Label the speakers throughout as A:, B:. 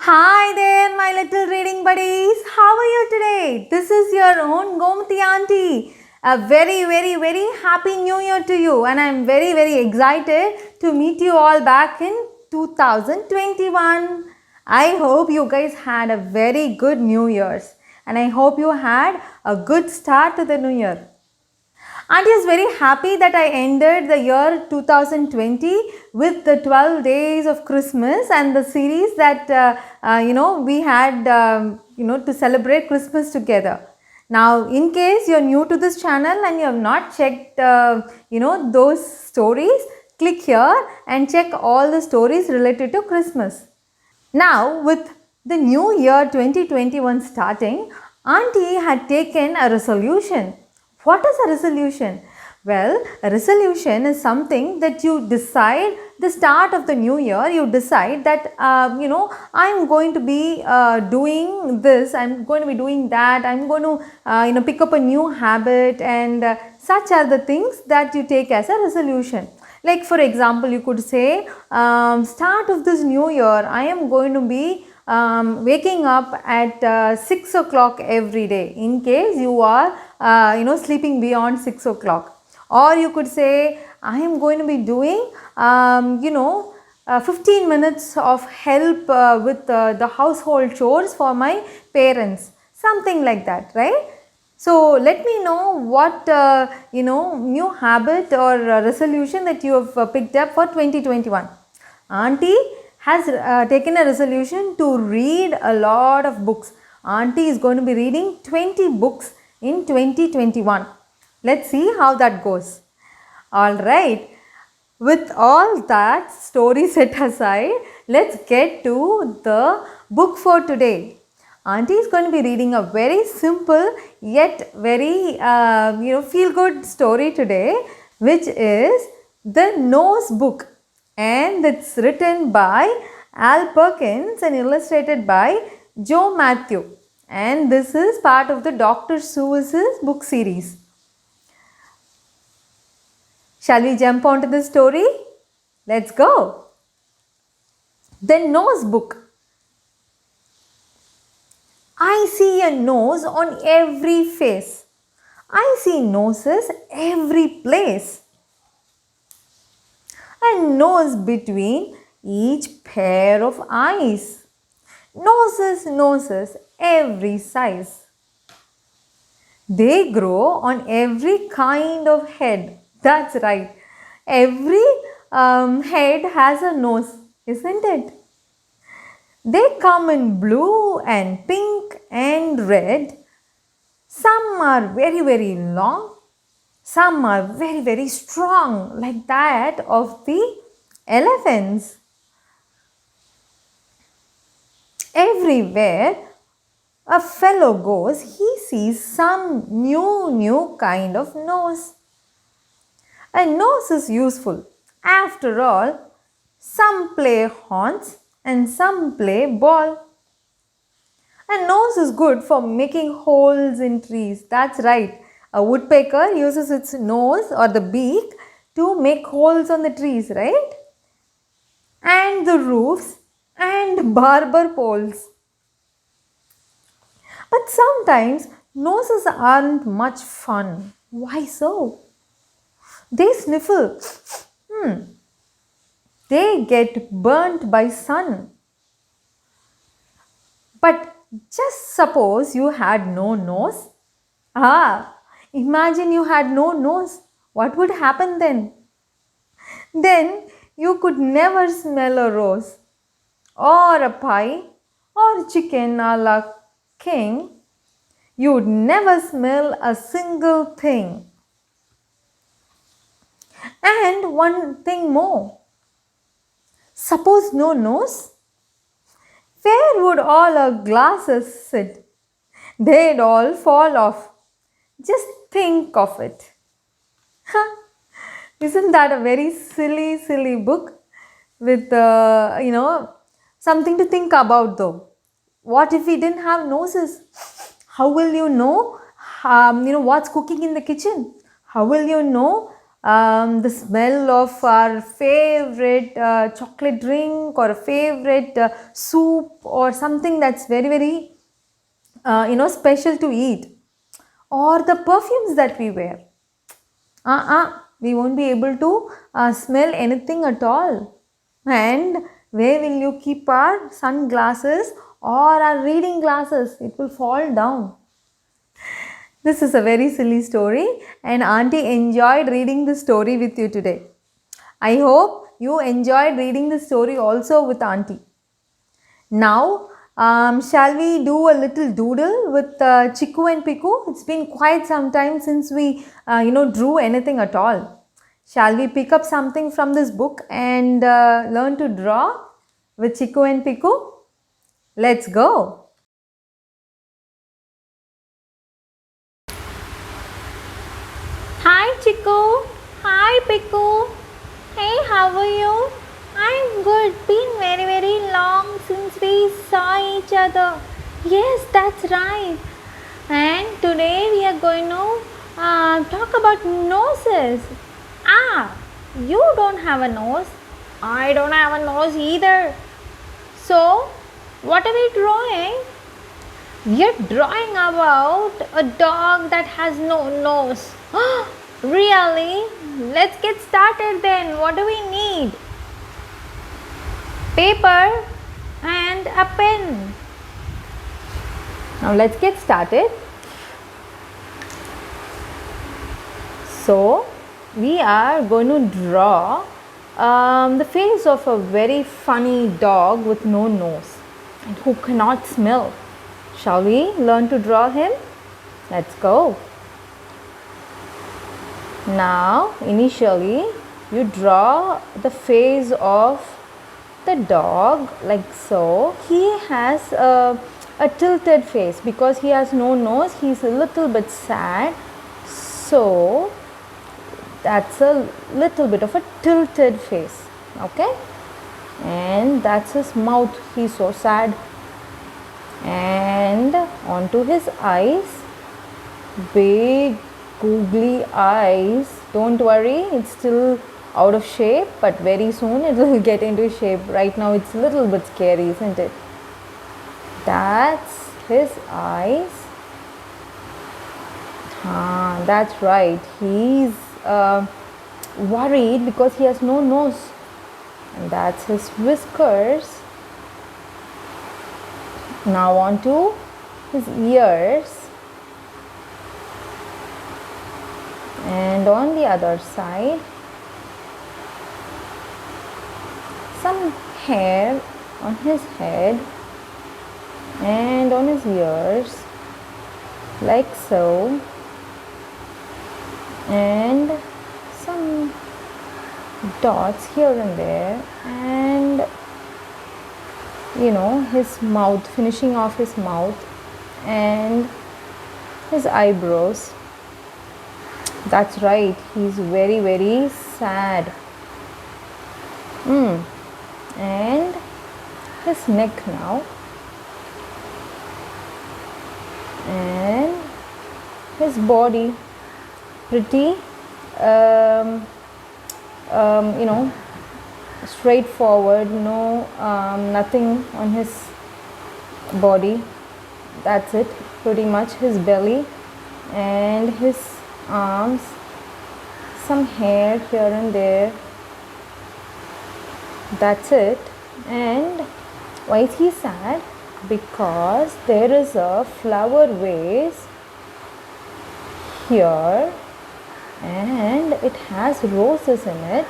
A: Hi there, my little reading buddies. How are you today? This is your own Gomti auntie. A very happy new year to you, and I'm very excited to meet you all back in 2021. I hope you guys had a very good New Year's, and I hope you had a good start to the new year. Auntie is very happy that I ended the year 2020 with the 12 days of Christmas and the series that we had to celebrate Christmas together. Now, in case you're new to this channel and you have not checked those stories, click here and check all the stories related to Christmas. Now, with the new year 2021 starting, Auntie had taken a resolution. What is a resolution? Well, a resolution is something that you decide the start of the new year. You decide that, I'm going to be doing this, I'm going to be doing that, I'm going to, pick up a new habit, and such are the things that you take as a resolution. Like for example, you could say, start of this new year, I am going to be waking up at 6 o'clock every day, in case you are sleeping beyond 6 o'clock. Or you could say, I am going to be doing 15 minutes of help with the household chores for my parents, something like that, right? So let me know what new habit or resolution that you have picked up for 2021. Auntie has taken a resolution to read a lot of books. Auntie is going to be reading 20 books in 2021. Let's see how that goes. All right. With all that story set aside, let's get to the book for today. Auntie is going to be reading a very simple yet very feel good story today, which is The Nose Book, and it's written by Perkins and illustrated by Mathieu. And this is part of the Dr. Seuss's book series. Shall we jump onto the story? Let's go. The Nose Book. I see a nose on every face. I see noses every place. A nose between each pair of eyes. Noses, every size. They grow on every kind of head. That's right. Every head has a nose, isn't it? They come in blue and pink and red. Some are very long. Some are very strong, like that of the elephants. Everywhere a fellow goes, he sees some new kind of nose. A nose is useful. After all, some play horns and some play ball. A nose is good for making holes in trees. That's right. A woodpecker uses its nose or the beak to make holes on the trees, right? And the roofs and barber poles. But sometimes noses aren't much fun. Why so? They sniffle. They get burnt by sun. But just suppose you had no nose. Imagine you had no nose. What would happen then? Then you could never smell a rose, or a pie, or chicken a la king. You'd never smell a single thing. And one thing more. Suppose no nose, where would all our glasses sit? They'd all fall off. Just think of it. Isn't that a very silly book with, something to think about though? What if we didn't have noses? How will you know, what's cooking in the kitchen? How will you know the smell of our favorite chocolate drink or a favorite soup or something that's very, very special to eat, or the perfumes that we wear. We won't be able to smell anything at all. And where will you keep our sunglasses or our reading glasses? It will fall down. This is a very silly story, and Auntie enjoyed reading the story with you today. I hope you enjoyed reading the story also with Auntie. Now, shall we do a little doodle with Chiku and Piku? It's been quite some time since we, drew anything at all. Shall we pick up something from this book and learn to draw with Chiku and Piku? Let's go. Hi Chiku. Hi Piku. Hey, how are you? I'm good. Been very, very long since we saw each other. Yes, that's right. And today we are going to talk about noses. You don't have a nose. I don't have a nose either. So, what are we drawing? We are drawing about a dog that has no nose. Really? Let's get started then. What do we need? Paper and a pen. Now let's get started. So we are going to draw the face of a very funny dog with no nose and who cannot smell. Shall we learn to draw him? Let's go. Now initially you draw the face of the dog like so. He has a tilted face because he has no nose. He's a little bit sad. So that's a little bit of a tilted face. Okay. And that's his mouth. He's so sad. And onto his eyes. Big googly eyes. Don't worry, it's still out of shape, but very soon it will get into shape. Right now it's a little bit scary, isn't it? That's his eyes. That's right. He's worried because he has no nose. And that's his whiskers. Now on to his ears. And on the other side, some hair on his head and on his ears, like so, and some dots here and there, and his mouth, finishing off his mouth and his eyebrows. That's right, he's very, very sad. And his neck now, and his body, pretty straightforward, no nothing on his body. That's it, pretty much. His belly and his arms, some hair here and there. That's it. And why is he sad? Because there is a flower vase here and it has roses in it.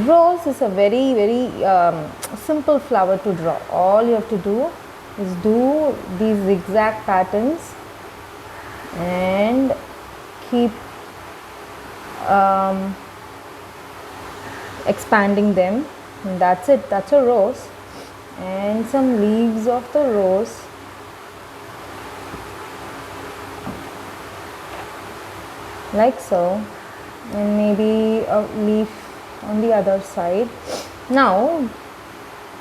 A: Rose is a very, very simple flower to draw. All you have to do is do these zigzag patterns and keep expanding them, and that's it. That's a rose. And some leaves of the rose, like so, and maybe a leaf on the other side. Now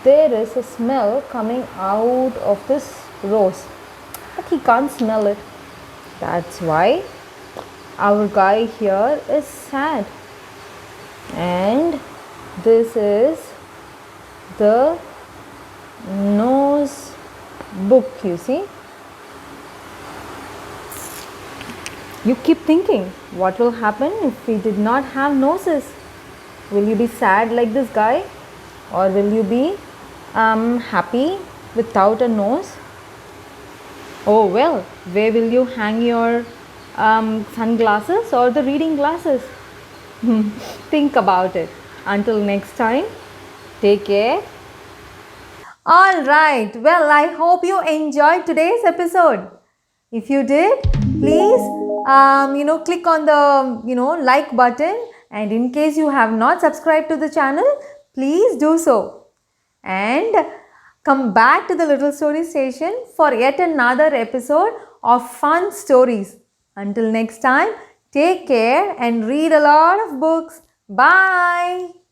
A: there is a smell coming out of this rose, but he can't smell it. That's why our guy here is sad. And this is the nose book, you see. You keep thinking, what will happen if we did not have noses? Will you be sad like this guy, or will you be happy without a nose? Oh well, where will you hang your sunglasses or the reading glasses? Think about it. Until next time, take care. Alright, well, I hope you enjoyed today's episode. If you did, please click on the like button, and in case you have not subscribed to the channel, please do so. And come back to the Little Story Station for yet another episode of fun stories. Until next time, take care and read a lot of books. Bye.